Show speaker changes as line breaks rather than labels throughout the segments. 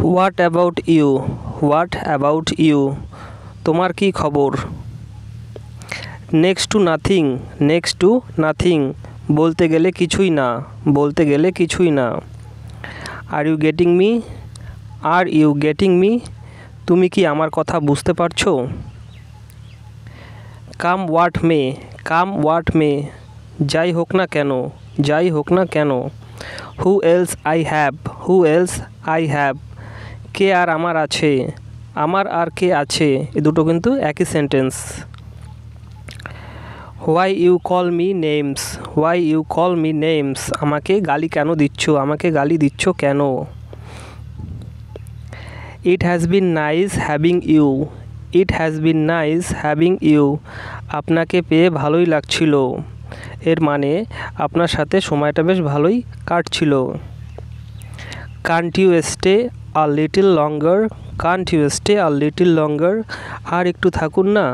What about you, what about you, তোমার কি খবর। Next to nothing, next to nothing, বলতে গেলে কিছুই না, বলতে গেলে কিছুই না। Are you getting me, are you getting me, তুমি কি আমার কথা বুঝতে পারছো। Come what may, come what may, যাই হোক না কেন, যাই হোক না কেন। Who else I have, who else I have, কে আর আমার আছে, আমার আর কে আছে, এ দুটো কিন্তু একই sentence. Why you call me names, why you call me names, আমাকে গালি কেন দিচ্ছ, আমাকে গালি দিচ্ছ কেন। It has been nice having you, it has been nice having you, আপনাকে পেয়ে ভালোই লাগছিল, এর মানে আপনার সাথে সময়টা বেশ ভালোই কাটছিল। Can't you stay a little longer, can't you stay a little longer, আর একটু থাকুন না,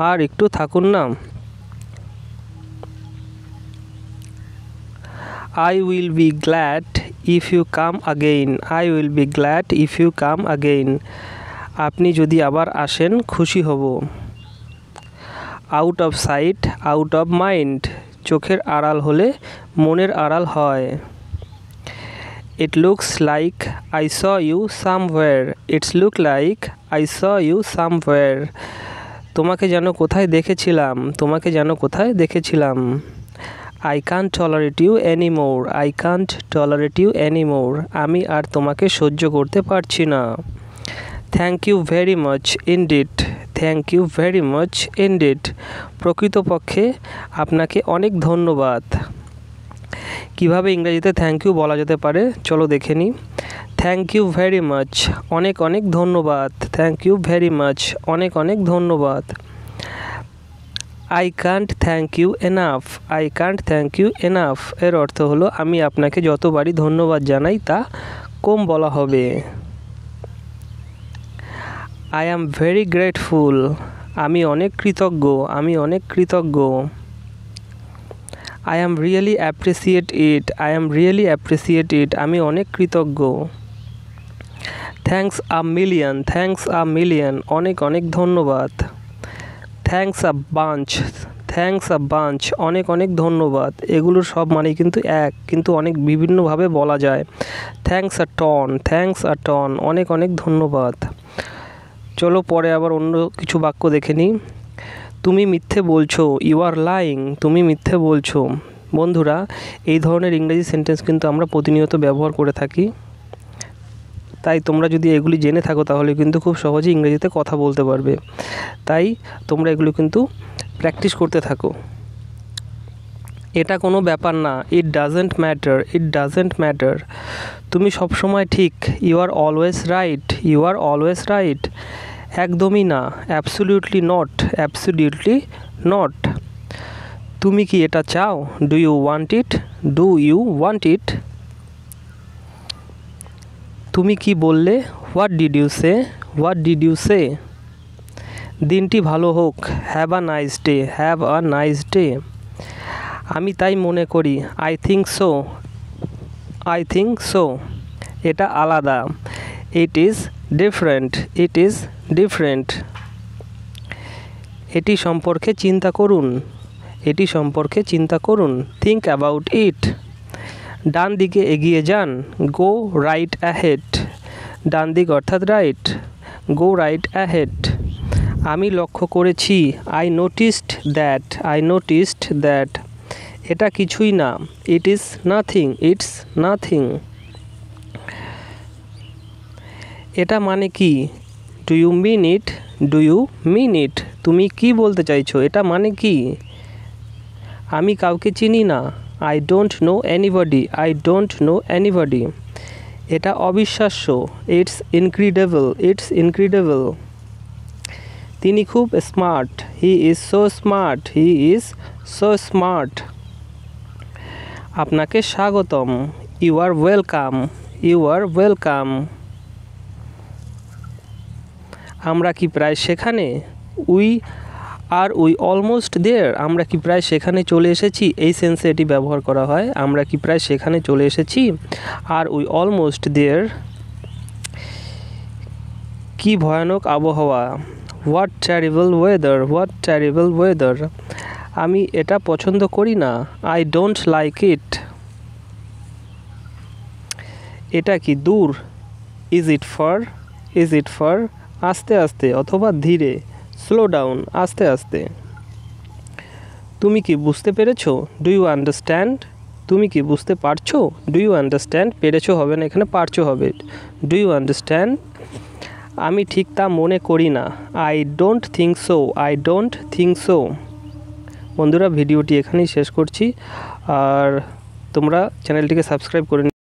আর একটু থাকুন না। I will be glad if you come again, I will be glad if you come again, আপনি যদি আবার আসেন খুশি হব। Out of sight out of mind, চোখের আড়াল হলে মনের আড়াল হয়। It looks like I saw you somewhere, it's look like I saw you somewhere, তোমাকে যেন কোথায় দেখেছিলাম, তোমাকে যেন কোথায় দেখেছিলাম। I can't tolerate you anymore, I can't tolerate you anymore, আমি আর তোমাকে সহ্য করতে পারছি না। Thank you very much indeed, thank you very much indeed, প্রকৃতপক্ষে আপনাকে অনেক ধন্যবাদ। কিভাবে ইংরেজিতে থ্যাংক ইউ বলা যেতে পারে চলো দেখে নিই। থ্যাংক ইউ ভেরি মাচ, অনেক অনেক ধন্যবাদ। থ্যাংক ইউ ভেরি মাচ, অনেক অনেক ধন্যবাদ। I can't thank you enough, I can't thank you enough, এর অর্থ হলো আমি আপনাকে যতবারই ধন্যবাদ জানাই তা কম বলা হবে। আই অ্যাম ভেরি গ্রেটফুল, আমি অনেক কৃতজ্ঞ, আমি অনেক কৃতজ্ঞ। I am really appreciate it, I am really appreciate it, আমি অনেক কৃতজ্ঞ। Thanks a million, thanks a million, অনেক অনেক ধন্যবাদ। Thanks a bunch, thanks a bunch, অনেক অনেক ধন্যবাদ, এগুলোর সব মানেই কিন্তু এক, কিন্তু অনেক বিভিন্নভাবে বলা যায়। Thanks a ton, thanks a ton, অনেক অনেক ধন্যবাদ। চলো পরে আবার অন্য কিছু বাক্য দেখে নিই। তুমি মিথ্যে বলছো, ইউ আর লাইং, তুমি মিথ্যে বলছো। বন্ধুরা, এই ধরনের ইংরেজি সেন্টেন্স কিন্তু আমরা প্রতিনিয়ত ব্যবহার করে থাকি, তাই তোমরা যদি এগুলি জেনে থাকো তাহলে কিন্তু খুব সহজেই ইংরেজিতে কথা বলতে পারবে। তাই তোমরা এগুলো কিন্তু প্র্যাকটিস করতে থাকো। এটা কোনো ব্যাপার না, it doesn't matter, it doesn't matter, তুমি সবসময় ঠিক, you are always right, you are always right, একদমই না, অ্যাবসলিউটলি নট, অ্যাবসলিউটলি নট, তুমি কি এটা চাও, do you want it, do you want it, তুমি কি বললে, what did you say, what did you say, দিনটি ভালো হোক, have a nice day, have a nice day, আমি তাই মনে করি, I think so, I think so, এটা আলাদা, it is different, it is different, এটি সম্পর্কে চিন্তা করুন, এটি সম্পর্কে চিন্তা করুন, থিঙ্ক অ্যাবাউট ইট, ডান দিকে এগিয়ে যান, গো রাইট অ্যাহেড, ডান দিক অর্থাৎ রাইট, গো রাইট অ্যাহেড, আমি লক্ষ্য করেছি, I noticed that, I noticed that, এটা কিছুই না, it is nothing, it's nothing, এটা মানে কি, do you mean it, do you mean it, তুমি কি বলতে চাইছো, এটা মানে কি, আমি কাউকে চিনি না, I don't know anybody, I don't know anybody, এটা অবিশ্বাস্য, ইটস ইনক্রেডিবল, ইটস ইনক্রেডিবল, তিনি খুব smart, he is so smart, he is so smart, আপনাকে স্বাগতম, you are welcome, you are welcome, আমরা কি প্রায় সেখানে, we are we almost there, আমরা কি প্রায় সেখানে চলে এসেছি, এই সেন্সে এটি ব্যবহার করা হয়, আমরা কি প্রায় সেখানে চলে এসেছি, আর উই অলমোস্ট দেয়ার, কি ভয়ানক আবহাওয়া, what terrible weather, what terrible weather. আমি এটা পছন্দ করি না, আই ডোন্ট লাইক ইট। এটা কি দূর, is it fur, is it fur. আস্তে আস্তে অথবা ধীরে, স্লো ডাউন, আস্তে আস্তে। তুমি কি বুঝতে পেরেছো, ডু ইউ আন্ডারস্ট্যান্ড। তুমি কি বুঝতে পারছো, ডু ইউ আন্ডারস্ট্যান্ড। পেরেছো হবে না, এখানে পারছো হবে, ডু ইউ আন্ডারস্ট্যান্ড। আমি ঠিক তা মনে করি না, I don't think so, I don't think so. বন্ধুরা ভিডিওটি এখানেই শেষ করছি, আর তোমরা চ্যানেলটিকে সাবস্ক্রাইব করে